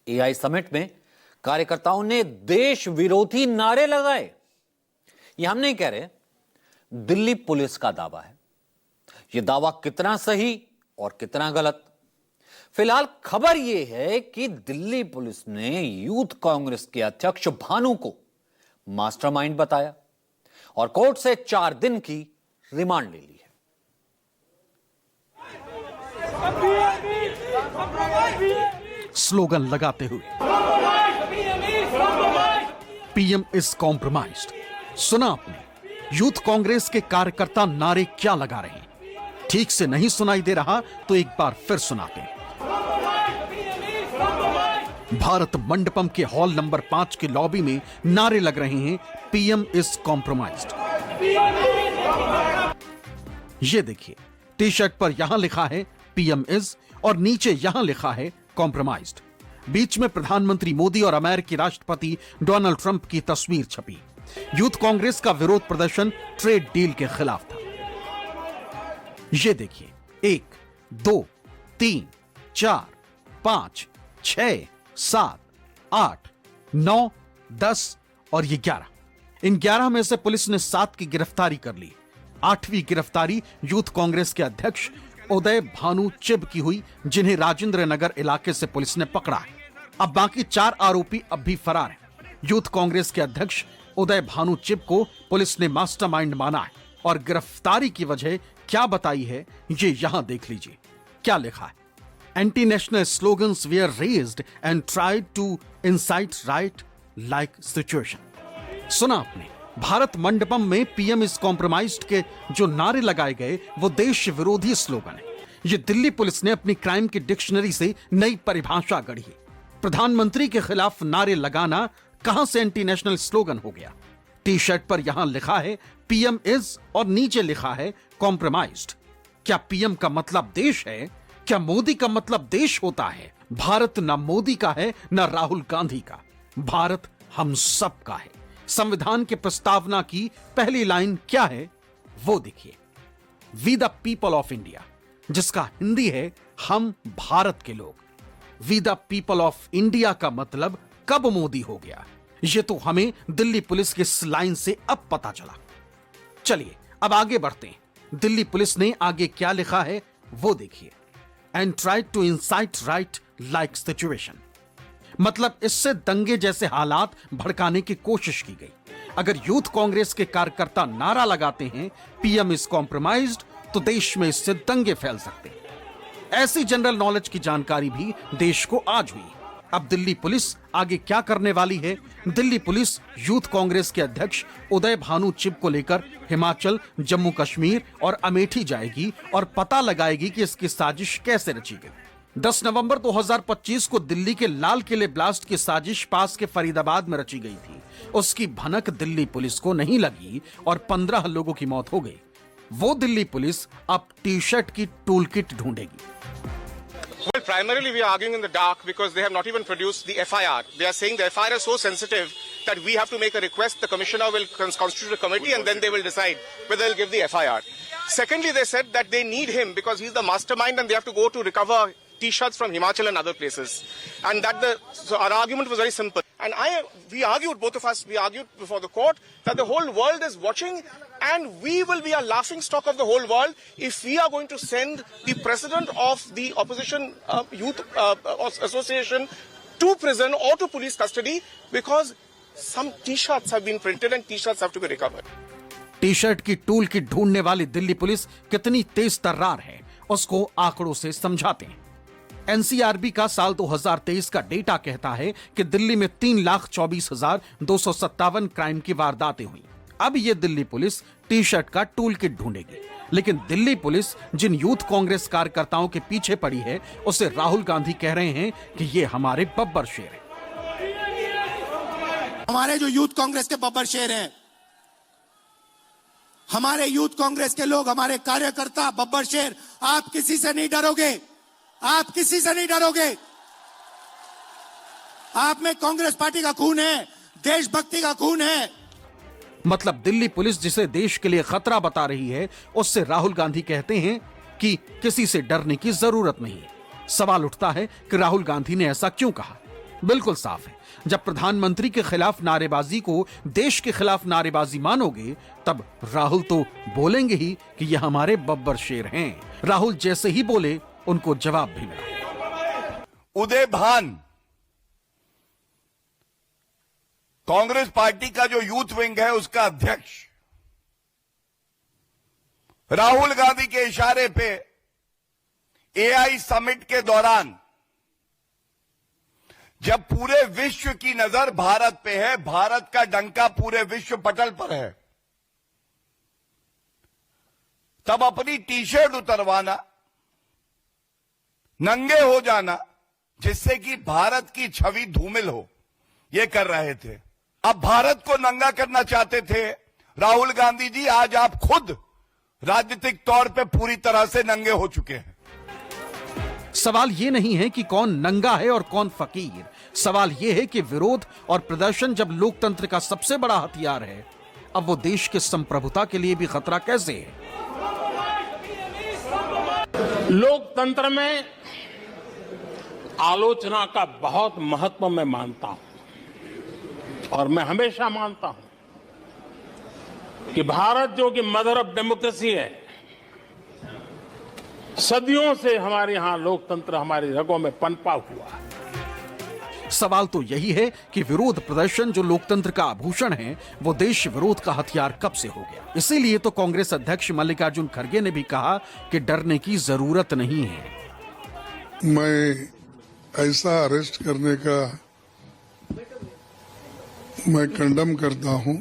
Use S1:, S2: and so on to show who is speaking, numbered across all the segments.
S1: AI summit में कार्यकर्ताओं ने देश विरोधी नारे लगाए। ये हम नहीं कह रहे, दिल्ली पुलिस का दावा है। यह दावा कितना सही और कितना गलत, फिलहाल खबर यह है कि दिल्ली पुलिस ने यूथ कांग्रेस के अध्यक्ष भानु को मास्टरमाइंड बताया और कोर्ट से 4 दिन की रिमांड ले ली है।
S2: स्लोगन लगाते हुए पीएम इज कॉम्प्रोमाइज्ड। सुना आपने, यूथ कांग्रेस के कार्यकर्ता नारे क्या लगा रहे हैं? ठीक से नहीं सुनाई दे रहा तो एक बार फिर सुनाते हैं। भारत मंडपम के हॉल नंबर 5 के लॉबी में नारे लग रहे हैं, पीएम इज कॉम्प्रोमाइज्ड। ये देखिए, टी शर्ट पर यहां लिखा है पीएम इज और नीचे यहां लिखा है कॉम्प्रोमाइज्ड। बीच में प्रधानमंत्री मोदी और अमेरिकी राष्ट्रपति डोनाल्ड ट्रंप की तस्वीर छपी। यूथ कांग्रेस का विरोध प्रदर्शन ट्रेड डील के खिलाफ था। ये देखिए, 1, 2, 3, 4, 5, 6, 7, 8, 9, 10 और ये 11। इन 11 में से पुलिस ने 7 की गिरफ्तारी कर ली। 8वीं गिरफ्तारी यूथ कांग्रेस के अध्यक्ष उदय भानु चिब की हुई, जिन्हें राजेंद्र नगर इलाके से पुलिस ने पकड़ा है। अब बाकी 4 आरोपी अब भी फरार हैं। यूथ कांग्रेस के अध्यक्ष उदय भानु चिब को पुलिस ने मास्टरमाइंड माना है और गिरफ्तारी की वजह क्या बताई है, ये यहां देख लीजिए। क्या लिखा है? Anti national slogans were raised and tried to incite riot like situation. सुना आपने, भारत मंडपम में पीएम इज कॉम्प्रोमाइज्ड के जो नारे लगाए गए वो देश विरोधी स्लोगन है। ये दिल्ली पुलिस ने अपनी क्राइम की डिक्शनरी से नई परिभाषा गढ़ी है। प्रधानमंत्री के खिलाफ नारे लगाना कहां से एंटी नेशनल स्लोगन हो गया? टी शर्ट पर यहां लिखा है पीएम इज और नीचे लिखा है कॉम्प्रोमाइज्ड। क्या पीएम का मतलब देश है? क्या मोदी का मतलब देश होता है? भारत न मोदी का है न राहुल गांधी का, भारत हम सब का है। संविधान के प्रस्तावना की पहली लाइन क्या है वो देखिए, we the people of India, जिसका हिंदी है हम भारत के लोग। We the people of India का मतलब कब मोदी हो गया, ये तो हमें दिल्ली पुलिस की इस लाइन से अब पता चला। चलिए अब आगे बढ़ते हैं। दिल्ली पुलिस ने आगे क्या लिखा है वो देखिए, and try to incite riot like situation, मतलब इससे दंगे जैसे हालात भड़काने की कोशिश की गई। अगर यूथ कांग्रेस के कार्यकर्ता नारा लगाते हैं पीएम इज कॉम्प्रोमाइज्ड तो देश में इससे दंगे फैल सकते हैं। ऐसी जनरल नॉलेज की जानकारी भी देश को आज हुई। अब दिल्ली पुलिस आगे क्या करने वाली है? दिल्ली पुलिस यूथ कांग्रेस के अध्यक्ष उदय भानु चिब को लेकर हिमाचल, जम्मू कश्मीर और अमेठी जाएगी और पता लगाएगी कि इसकी साजिश कैसे रची गई। 10 नवंबर 2025 को दिल्ली के लाल किले ब्लास्ट की साजिश पास के फरीदाबाद में रची गई थी। उसकी भनक दिल्ली पुलिस को नहीं लगी और 15 लोगों की मौत हो गई। वो दिल्ली पुलिस अब टी शर्ट की टूल किट ढूंढेगी।
S3: Well, primarily we are arguing in the dark because they have not even produced the FIR. They are saying the FIR is so sensitive that we have to make a request. The commissioner will constitute a committee and then they will decide whether they'll give the FIR. Secondly, they said that they need him because he's the mastermind and they have to go to recover T-shirts from Himachal and other places. And so our argument was very simple. And we argued, both of us, we argued before the court that the whole world is watching and we will be a laughing stock of the whole world if we are going to send the president of the opposition youth association to prison or to police custody because some T-shirts have been printed and T-shirts have to be recovered.
S2: T shirt की tool kit ढूंढने वाली Delhi police कितनी तेज तर्रार है उसको आंकड़ों से समझाते हैं। एनसीआरबी का साल 2023 का डेटा कहता है कि दिल्ली में 3,24,257 क्राइम की वारदातें हुई। अब ये दिल्ली पुलिस टी शर्ट का टूल किट ढूंढेगी, लेकिन दिल्ली पुलिस जिन यूथ कांग्रेस कार्यकर्ताओं के पीछे पड़ी है उसे राहुल गांधी कह रहे हैं कि ये हमारे बब्बर शेर हैं।
S4: हमारे जो यूथ कांग्रेस के बब्बर शेर हैं, हमारे यूथ कांग्रेस के लोग, हमारे कार्यकर्ता बब्बर शेर, आप किसी से नहीं डरोगे, आप किसी से नहीं डरोगे। आप में कांग्रेस पार्टी का खून है, देशभक्ति का खून है।
S2: मतलब दिल्ली पुलिस जिसे देश के लिए खतरा बता रही है उससे राहुल गांधी कहते हैं कि किसी से डरने की जरूरत नहीं है। सवाल उठता है कि राहुल गांधी ने ऐसा क्यों कहा? बिल्कुल साफ है, जब प्रधानमंत्री के खिलाफ नारेबाजी को देश के खिलाफ नारेबाजी मानोगे, तब राहुल तो बोलेंगे ही कि ये हमारे बब्बर शेर हैं। राहुल जैसे ही बोले, उनको जवाब भी मिला।
S5: उदय भान, कांग्रेस पार्टी का जो यूथ विंग है उसका अध्यक्ष, राहुल गांधी के इशारे पे एआई समिट के दौरान जब पूरे विश्व की नजर भारत पे है, भारत का डंका पूरे विश्व पटल पर है, तब अपनी टी शर्ट उतरवाना, नंगे हो जाना, जिससे कि भारत की छवि धूमिल हो, ये कर रहे थे। अब भारत को नंगा करना चाहते थे राहुल गांधी जी। आज आप खुद राजनीतिक तौर पे पूरी तरह से नंगे हो चुके हैं।
S2: सवाल यह नहीं है कि कौन नंगा है और कौन फकीर। सवाल यह है कि विरोध और प्रदर्शन जब लोकतंत्र का सबसे बड़ा हथियार है, अब वो देश के संप्रभुता के लिए भी खतरा कैसे है?
S6: लोकतंत्र में आलोचना का बहुत महत्व मैं मानता हूं, और मैं हमेशा मानता हूं कि भारत जो कि मदर ऑफ डेमोक्रेसी है, सदियों से हमारे यहां लोकतंत्र हमारी रगों में पनपा हुआ है।
S2: सवाल तो यही है कि विरोध प्रदर्शन जो लोकतंत्र का आभूषण है, वो देश विरोध का हथियार कब से हो गया? इसीलिए तो कांग्रेस अध्यक्ष मल्लिकार्जुन खड़गे ने भी कहा कि डरने की जरूरत नहीं है।
S7: मैं ऐसा अरेस्ट करने का मैं कंडम करता हूं।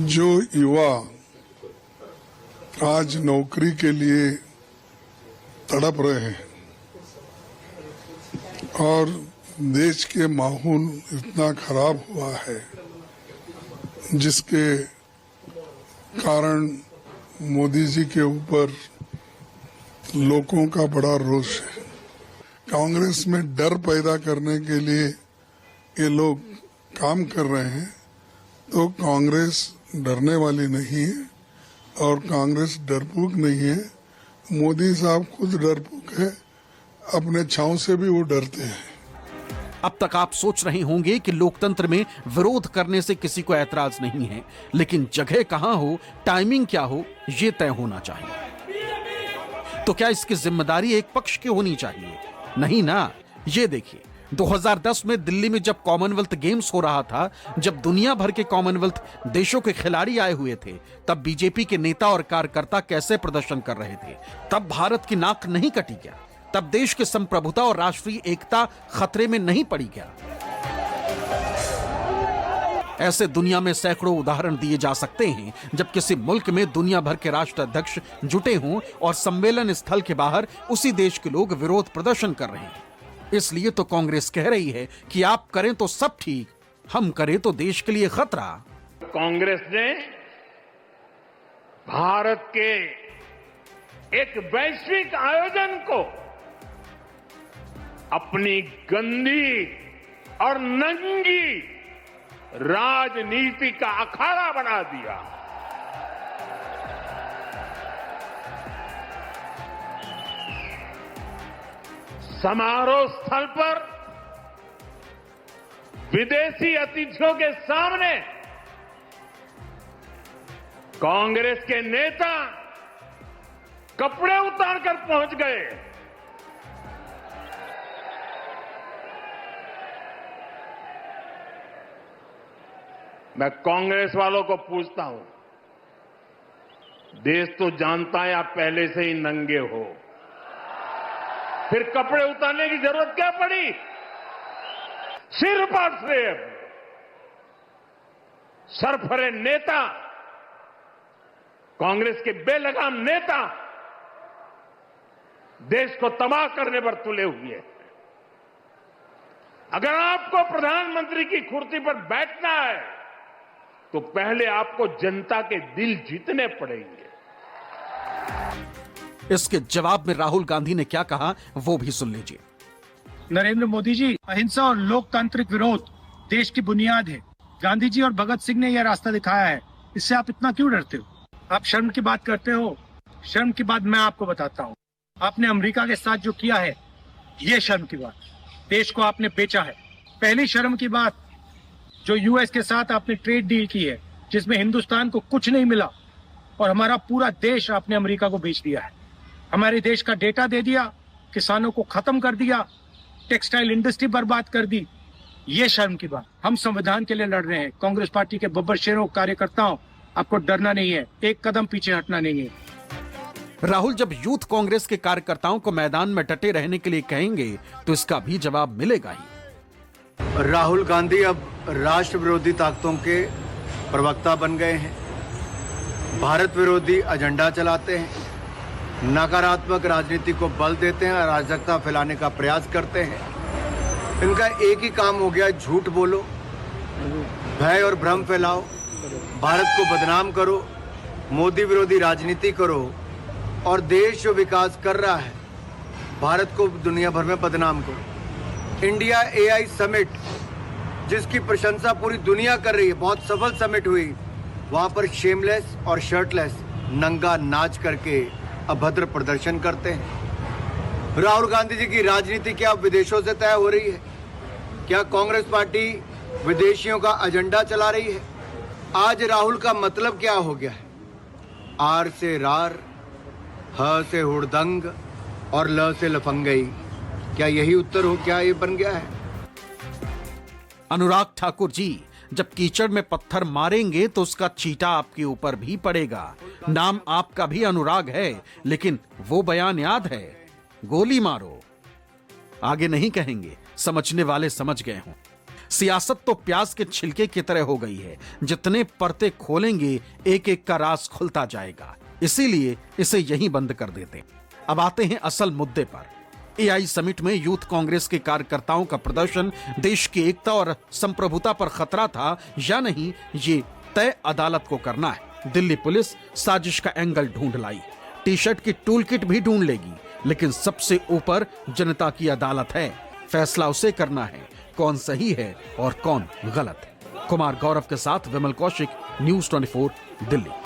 S7: जो युवा आज नौकरी के लिए तड़प रहे हैं और देश के माहौल इतना खराब हुआ है, जिसके कारण मोदी जी के ऊपर लोगों का बड़ा रोष है। कांग्रेस में डर पैदा करने के लिए ये लोग काम कर रहे हैं, तो कांग्रेस डरने वाली नहीं है और कांग्रेस डरपोक नहीं है। मोदी साहब खुद डरपोक है, अपने छांव से भी वो डरते हैं।
S2: अब तक आप सोच रहे होंगे कि लोकतंत्र में विरोध करने से किसी को ऐतराज नहीं है, लेकिन जगह कहां हो, टाइमिंग क्या हो, ये तय होना चाहिए। तो क्या इसकी जिम्मेदारी एक पक्ष की होनी चाहिए? नहीं ना। ये देखिए, 2010 में दिल्ली में जब कॉमनवेल्थ गेम्स हो रहा था, जब दुनिया भर के कॉमनवेल्थ देशों के खिलाड़ी आए हुए थे, तब बीजेपी के नेता और कार्यकर्ता कैसे प्रदर्शन कर रहे थे? तब भारत की नाक नहीं कटी क्या? तब देश की संप्रभुता और राष्ट्रीय एकता खतरे में नहीं पड़ी क्या? ऐसे दुनिया में सैकड़ों उदाहरण दिए जा सकते हैं जब किसी मुल्क में दुनिया भर के राष्ट्राध्यक्ष जुटे हों और सम्मेलन स्थल के बाहर उसी देश के लोग विरोध प्रदर्शन कर रहे हैं। इसलिए तो कांग्रेस कह रही है कि आप करें तो सब ठीक, हम करें तो देश के लिए खतरा।
S6: कांग्रेस ने भारत के एक वैश्विक आयोजन को अपनी गंदी और नंगी राजनीति का अखाड़ा बना दिया। समारोह स्थल पर विदेशी अतिथियों के सामने कांग्रेस के नेता कपड़े उतारकर पहुंच गए। मैं कांग्रेस वालों को पूछता हूं, देश तो जानता है आप पहले से ही नंगे हो, फिर कपड़े उतारने की जरूरत क्या पड़ी? सिर पर सिर सरफरे नेता, कांग्रेस के बेलगाम नेता देश को तबाह करने पर तुले हुए हैं। अगर आपको प्रधानमंत्री की कुर्सी पर बैठना है तो पहले आपको जनता के दिल जीतने पड़ेंगे।
S2: इसके जवाब में राहुल गांधी ने क्या कहा, वो भी सुन लीजिए।
S8: नरेंद्र मोदी जी, अहिंसा और लोकतांत्रिक विरोध देश की बुनियाद है। गांधी जी और भगत सिंह ने यह रास्ता दिखाया है, इससे आप इतना क्यों डरते हो? आप शर्म की बात करते हो। शर्म की बात मैं आपको बताता हूँ। आपने अमेरिका के साथ जो किया है, ये शर्म की बात, देश को आपने बेचा है। पहली शर्म की बात, जो यूएस के साथ आपने ट्रेड डील की है, जिसमें हिंदुस्तान को कुछ नहीं मिला और हमारा पूरा देश आपने अमेरिका को बेच दिया है। हमारे देश का डेटा दे दिया, किसानों को खत्म कर दिया, टेक्सटाइल इंडस्ट्री बर्बाद कर दी। ये शर्म की बात। हम संविधान के लिए लड़ रहे हैं। कांग्रेस पार्टी के बब्बर शेरों, कार्यकर्ताओं, आपको डरना नहीं है, एक कदम पीछे हटना नहीं है।
S2: राहुल जब यूथ कांग्रेस के कार्यकर्ताओं को मैदान में डटे रहने के लिए कहेंगे तो इसका भी जवाब मिलेगा ही।
S9: राहुल गांधी अब राष्ट्र विरोधी ताकतों के प्रवक्ता बन गए हैं, भारत विरोधी एजेंडा चलाते हैं, नकारात्मक राजनीति को बल देते हैं, अराजकता फैलाने का प्रयास करते हैं। इनका एक ही काम हो गया, झूठ बोलो, भय और भ्रम फैलाओ, भारत को बदनाम करो, मोदी विरोधी राजनीति करो और देश जो विकास कर रहा है भारत को दुनिया भर में बदनाम करो। इंडिया एआई समिट, जिसकी प्रशंसा पूरी दुनिया कर रही है, बहुत सफल समिट हुई, वहां पर शेमलेस और शर्टलेस नंगा नाच करके अभद्र प्रदर्शन करते हैं। राहुल गांधी जी की राजनीति क्या विदेशों से तय हो रही है? क्या कांग्रेस पार्टी विदेशियों का एजेंडा चला रही है? आज राहुल का मतलब क्या हो गया है? आर से रार, ह से हुड़दंग और ल से लफंगई। क्या यही उत्तर हो? क्या ये बन गया है?
S2: अनुराग ठाकुर जी, जब कीचड़ में पत्थर मारेंगे तो उसका चीटा आपके ऊपर भी पड़ेगा। नाम आपका भी अनुराग है, लेकिन वो बयान याद है, गोली मारो। आगे नहीं कहेंगे, समझने वाले समझ गए हों। सियासत तो प्याज के छिलके की तरह हो गई है, जितने परते खोलेंगे एक एक का राज खुलता जाएगा। इसीलिए इसे यहीं बंद कर देते। अब आते हैं असल मुद्दे पर। एआई समिट में यूथ कांग्रेस के कार्यकर्ताओं का प्रदर्शन देश की एकता और संप्रभुता पर खतरा था या नहीं, ये तय अदालत को करना है। दिल्ली पुलिस साजिश का एंगल ढूंढ लाई, टी शर्ट की टूल किट भी ढूंढ लेगी, लेकिन सबसे ऊपर जनता की अदालत है। फैसला उसे करना है कौन सही है और कौन गलत है। कुमार गौरव के साथ विमल कौशिक, न्यूज़ 24, दिल्ली।